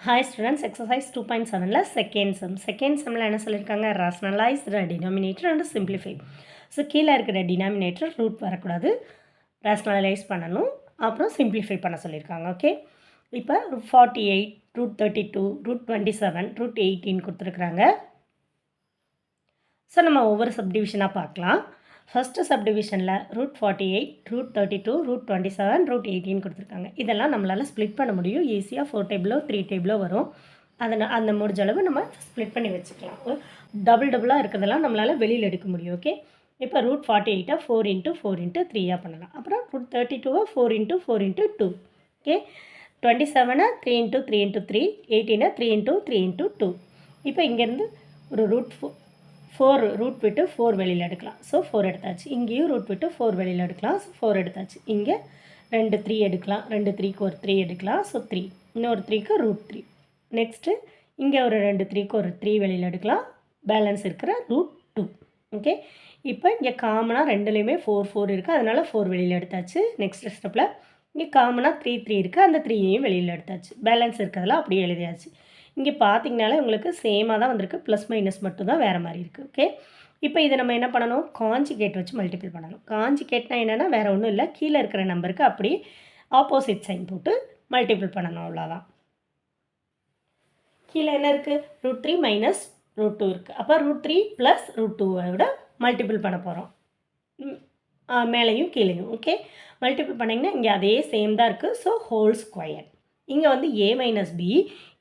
Hi students, exercise 2.7 second sum. Second sumல என்ன சொல்லியிருக்காங்க? Rationalize the denominator and simplify. So கீழே இருக்கிற denominator root வரக்கூடாது, rationalize பண்ணணும், அப்புறம் simplify பண்ண சொல்லியிருக்காங்க. ஓகே, இப்போ √48, √32, √27, √18 கொடுத்துருக்குறாங்க. ஸோ நம்ம ஒவ்வொரு சப்டிவிஷனாக பார்க்கலாம். ஃபஸ்ட்டு சப்டிவிஷனில் √48, √32, √27, √18 கொடுத்துருக்காங்க. இதெல்லாம் நம்மளால் ஸ்ப்ளிட் பண்ண முடியும். ஈஸியாக 4 டேபிளோ 3 டேபிளோ வரும். அந்த முடிஞ்ச அளவு நம்ம ஸ்ப்ளிட் பண்ணி வச்சுக்கலாம். டபுளாக இருக்கிறதெல்லாம் நம்மளால் வெளியில் எடுக்க முடியும். ஓகே, இப்போ √48 4 × 4 × 3 பண்ணலாம். அப்புறம் √32 4 × 4 × 2. ஓகே, 27 3 × 3 × 3, 18 3 × 3 × 2. இப்போ இங்கேருந்து ஒரு √4 ரூட் விட்டு 4 வெளியில் எடுக்கலாம். ஸோ 4 எடுத்தாச்சு. இங்கேயும் ரூட் விட்டு 4 வெளியில் எடுக்கலாம். ஸோ 4 எடுத்தாச்சு. இங்கே 2 3 எடுக்கலாம். 2 3க்கு ஒரு 3 எடுக்கலாம். ஸோ 3. இன்னொரு 3க்கு √3. நெக்ஸ்ட்டு இங்கே ஒரு 2 3க்கு ஒரு 3 வெளியில் எடுக்கலாம். பேலன்ஸ் இருக்கிற √2. ஓகே, இப்போ இங்கே காமனாக ரெண்டுலேயுமே 4 4 இருக்குது. அதனால் 4 வெளியில் எடுத்தாச்சு. நெக்ஸ்ட் ஸ்டெப்பில் இங்கே காமனாக 3 3 இருக்குது. அந்த 3யையும் வெளியில் எடுத்தாச்சு. பேலன்ஸ் இருக்கிறதெல்லாம் அப்படியே எழுதியாச்சு. இங்கே பார்த்திங்கனாலே உங்களுக்கு சேமாக தான் வந்திருக்கு. ப்ளஸ் மைனஸ் மட்டும் தான் வேறு மாதிரி இருக்குது. ஓகே, இப்போ இதை நம்ம என்ன பண்ணணும்? காஞ்சிகேட் வச்சு மல்டிபிள் பண்ணணும். காஞ்சிகேட்னா என்னென்னா வேறு ஒன்றும் இல்லை, கீழே இருக்கிற நம்பருக்கு அப்படி ஆப்போசிட் சைன் போட்டு மல்டிபிள் பண்ணணும். அவ்வளோதான். கீழே என்ன இருக்குது? √3 மைனஸ் √2 இருக்குது. அப்போ √3 ப்ளஸ் √2 மல்டிபிள் பண்ண போகிறோம். மேலேயும் கீழேயும். ஓகே, மல்டிபிள் பண்ணிங்கன்னா இங்கே அதே சேம் தான் இருக்குது. So whole square. இங்கே வந்து a minus b,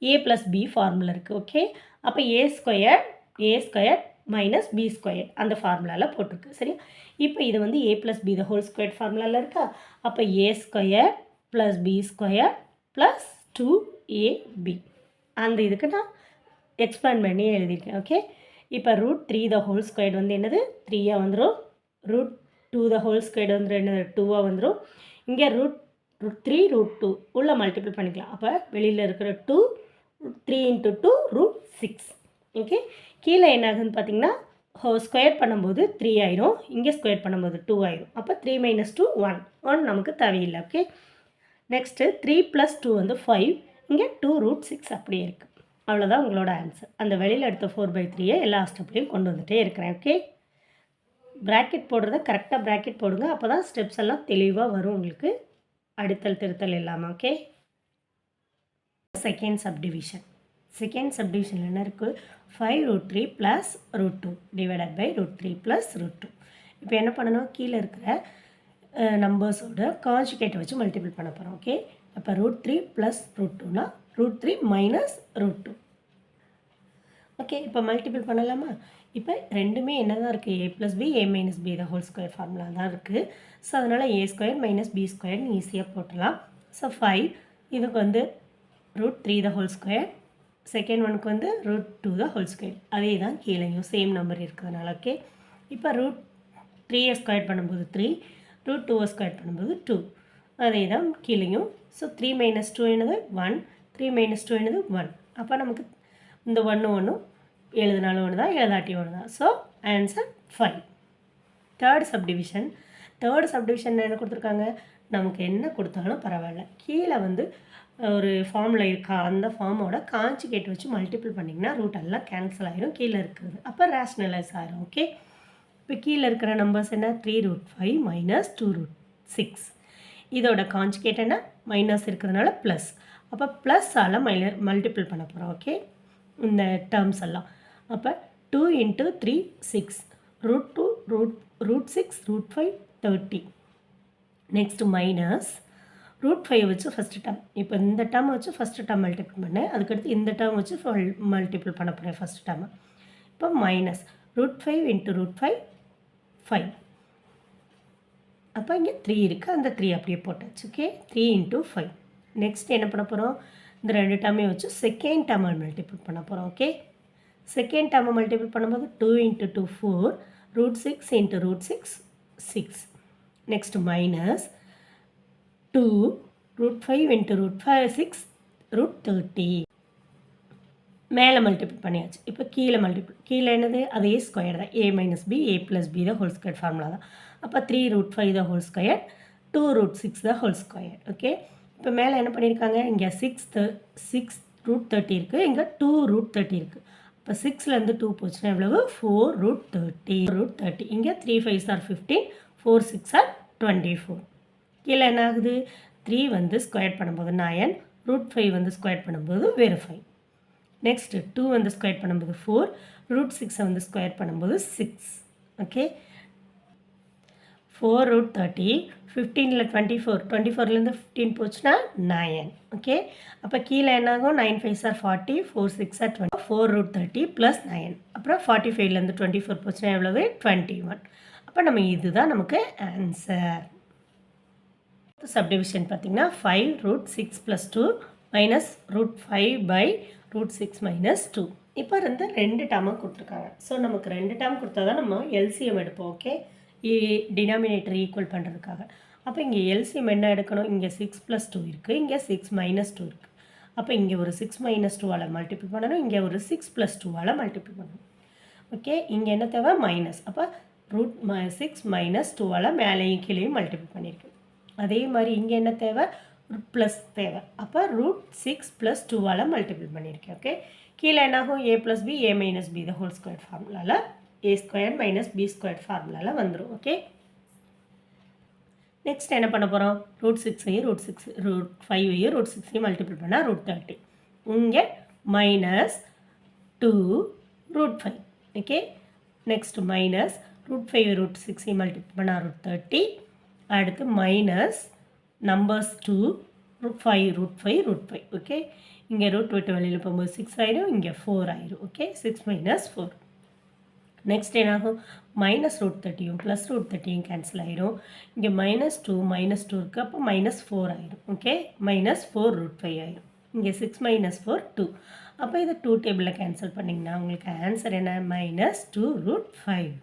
a plus b formula இருக்குது. ஓகே, அப்போ a² மைனஸ் b² அந்த ஃபார்முலாவில் போட்டிருக்கு. சரி, இப்போ இது வந்து a plus b the whole square ஃபார்முலாவில் இருக்கா? அப்போ a² plus b² plus 2ab அந்த இதுக்கு நான் எக்ஸ்பேண்ட் பண்ணி எழுதியிருக்கேன். ஓகே, இப்போ √3 த ஹோல் ஸ்கொயர் வந்து என்னது? 3ஆக வந்துடும். √2 த ஹோல் ஸ்கொயர் வந்து என்னது? 2ஆக வந்துடும். இங்கே √3 √2 உள்ள மல்டிபிள் பண்ணிக்கலாம். அப்போ வெளியில் இருக்கிற 2 3 × 2 √6. ஓகே, கீழே என்ன ஆகுதுன்னு பார்த்தீங்கன்னா ஸ்கொயர் பண்ணும்போது 3 ஆயிரும். இங்கே ஸ்கொயர் பண்ணும்போது 2 ஆயிரும். அப்போ 3 மைனஸ் 2 1 நமக்கு தேவையில்லை. ஓகே, நெக்ஸ்ட்டு 3 + 2 வந்து 5. இங்கே 2 √6 அப்படியே இருக்குது. அவ்வளோதான் உங்களோட ஆன்சர். அந்த வெளியில் எடுத்த 4/3 எல்லா ஸ்டெப்லையும் கொண்டு வந்துகிட்டே இருக்கிறேன். ஓகே, ப்ராக்கெட் போடுறத கரெக்டாக ப்ராக்கெட் போடுங்க. அப்போ தான் ஸ்டெப்ஸ் எல்லாம் தெளிவாக வரும் உங்களுக்கு, அடுத்தல் திருத்தல் இல்லாமல். ஓகே, செகண்ட் சப்டிவிஷன் என்ன இருக்குது? 5√3 + √2 டிவைடட் பை √3 + √2. இப்போ என்ன பண்ணணும்? கீழே இருக்கிற நம்பர்ஸோட கான்ஜுகேட்டை வச்சு மல்டிபிள் பண்ண போகிறோம். ஓகே, அப்போ √3 + √2னா √3 மைனஸ் √2. ஓகே, இப்போ மல்டிபிள் பண்ணலாமா? இப்போ ரெண்டுமே என்ன தான் இருக்குது? a plus b, a minus B the whole square formula தான் இருக்குது. ஸோ அதனால் a² மைனஸ் b² ஈஸியாக போட்டலாம். ஸோ 5 இதுக்கு வந்து √3 த ஹோல் ஸ்கொயர், செகண்ட் ஒனுக்கு வந்து √2 த ஹோல் ஸ்கொயர். அதே தான் கீழேயும் சேம் நம்பர் இருக்கிறதுனால. ஓகே, இப்போ √3 ஸ்கொயர் பண்ணும்போது 3, √2 ஸ்கொயர் பண்ணும்போது 2. அதே தான் கீழேயும். ஸோ 3 மைனஸ் 2 என்னது? 1. 3 மைனஸ் 2 என்னது? 1. அப்போ நமக்கு இந்த 1 எழுதினாலும் ஒன்று தான், எழுதாட்டி ஒன்று தான். So answer 5. தேர்ட் சப்டிவிஷன் என்ன கொடுத்துருக்காங்க? நமக்கு என்ன கொடுத்தாலும் பரவாயில்ல, கீழே வந்து ஒரு ஃபார்முலா இருக்கா, அந்த ஃபார்மோட கான்ஜுகேட் வச்சு மல்டிபிள் பண்ணிங்கன்னா ரூட் எல்லாம் கேன்சல் ஆகிரும். கீழே இருக்கிறது அப்போ ரேஷ்னலைஸ் ஆகிரும். ஓகே, இப்போ கீழே இருக்கிற நம்பர்ஸ் என்ன? 3√5 மைனஸ் 2√6. இதோட கான்ஜுகேட் என்ன? மைனஸ் இருக்கிறதுனால ப்ளஸ். அப்போ ப்ளஸ்ஸால் மல்டிபிள் பண்ண போகிறோம். ஓகே, இந்த டேர்ம்ஸ் எல்லாம். அப்போ 2 × 3 6, √2 √6 √5 30. நெக்ஸ்ட்டு மைனஸ் √5 வச்சு ஃபஸ்ட்டு டேர்ம். இப்போ இந்த டேர்ம் வச்சு ஃபஸ்ட்டு டேர்ம் மல்டிபிள் பண்ணேன். அதுக்கடுத்து இந்த டேர்ம் வச்சு மல்டிபிள் பண்ண போகிறேன் ஃபஸ்ட் டேர்ம். இப்போ மைனஸ் √5 × √5 5. அப்போ இங்கே 3 இருக்குது, அந்த 3 அப்படியே போட்டாச்சு. ஓகே, 3 × 5. நெக்ஸ்ட் என்ன பண்ண போகிறோம்? இந்த ரெண்டு டேர்மே வச்சு செகண்ட் டேர்மை மல்டிபிள் பண்ண போகிறோம். ஓகே, செகண்ட் டேர்மை மல்டிபிள் பண்ணும்போது 2 × 2 4, √6 × √6 6. Next minus 2 √5 × √5 6 √30. மேலே மல்டிபிள் பண்ணியாச்சு. இப்போ கீழே என்னது? அதே ஸ்கொயர் தான், a minus b, a plus b the whole square formula தான். அப்போ 3√5 the whole square, 2 √6 the whole square. Okay, இப்போ மேலே என்ன பண்ணியிருக்காங்க? இங்கே 6 ரூட் 30 இருக்குது, இங்கே 2 ரூட் 30 இருக்குது. இப்போ 6லேருந்து 2 போச்சுன்னா எவ்வளவு 4 ரூட் 30 ரூட் 30. இங்கே 3 5s are 15, 4 6 are 24. கீழே என்ன ஆகுது 3 வந்து ஸ்கொயர் பண்ணும்போது 9, ரூட் 5 வந்து ஸ்கொயர் பண்ணும்போது வெறும் 5. நெக்ஸ்ட் 2 வந்து ஸ்கொயர் பண்ணும்போது 4, ரூட் 6 வந்து ஸ்கொயர் பண்ணும்போது 6. ஓகே, 4 ரூட் 30, 15ல் 24, 24லேருந்து 15 போச்சுன்னா 9. ஓகே, அப்போ கீழே என்னாகும் 9 5s are 40, 4 6 are 20, 4 root 30 plus 9. அப்புறம் 45லேருந்து 24 போச்சுன்னா எவ்வளவு 21. அப்போ நம்ம இதுதான் நமக்கு ஆன்சர். சப்டிவிஷன் பார்த்தீங்கன்னா 5 root 6 plus 2 minus root 5 by root 6 minus 2. இப்போ ரெண்டு டேர்மாக கொடுத்துருக்காங்க. ஸோ நமக்கு ரெண்டு டேர்ம் கொடுத்தா தான் நம்ம எல்சிஎம் எடுப்போம். ஓகே, டினாமினேட்டர் ஈக்குவல் பண்ணுறதுக்காக. அப்போ இங்கே எல்சிஎம் என்ன எடுக்கணும், இங்கே 6 ப்ளஸ் 2 இருக்குது, இங்கே 6 மைனஸ் 2 இருக்குது. அப்போ இங்கே ஒரு 6 மைனஸ் 2ஆல் மல்டிப்ளை பண்ணணும், இங்கே ஒரு 6 ப்ளஸ் 2ஆல் மல்டிப்ளை பண்ணணும். ஓகே, இங்கே என்ன தேவை மைனஸ், அப்போ ரூட் 6 மைனஸ் 2ஆல் மேலேயும் கீழேயும் மல்டிப்ளை பண்ணியிருக்கேன். அதே மாதிரி இங்கே என்ன தேவை ப்ளஸ் தேவை, அப்போ ரூட் 6 ப்ளஸ் 2ஆல் மல்டிப்ளை பண்ணியிருக்கேன். ஓகே, கீழே என்னாகும் A plus B A minus B the whole square ஃபார்முலாவில் A square minus B square ஃபார்முலாவில் வந்துடும். ஓகே, நெக்ஸ்ட் என்ன பண்ண போகிறோம், ரூட் 6ஐயும் ரூட் 5ஐயும் ரூட் 6ஐயும் மல்டிப்ளை பண்ணால் ரூட் 30. இங்கே minus 2 root 5. Okay, next minus root 5 root 6ஐயும் மல்டிப்ளை பண்ணால் ரூட் 30. அடுத்து minus numbers 2 root 5 root 5. Okay, இங்கே ரூட் விட்டு வெளியில் போகும்போது 6 ஆயிரும், இங்கே 4 ஆயிரும். Okay, 6 minus 4. நெக்ஸ்ட் என்னாகும் மைனஸ் ரூட் 30யும் ப்ளஸ் ரூட் 30யும் கேன்சல் ஆயிரும். இங்கே மைனஸ் 2 இருக்குது, அப்போ மைனஸ் 4 ஆயிரும். ஓகே, மைனஸ் 4 ரூட் 5 ஆயிரும். இங்கே 6 மைனஸ் 4 2. அப்போ இதை 2 டேபிளில் கேன்சல் பண்ணிங்கன்னா உங்களுக்கு ஆன்சர் என்ன மைனஸ் 2 ரூட் 5.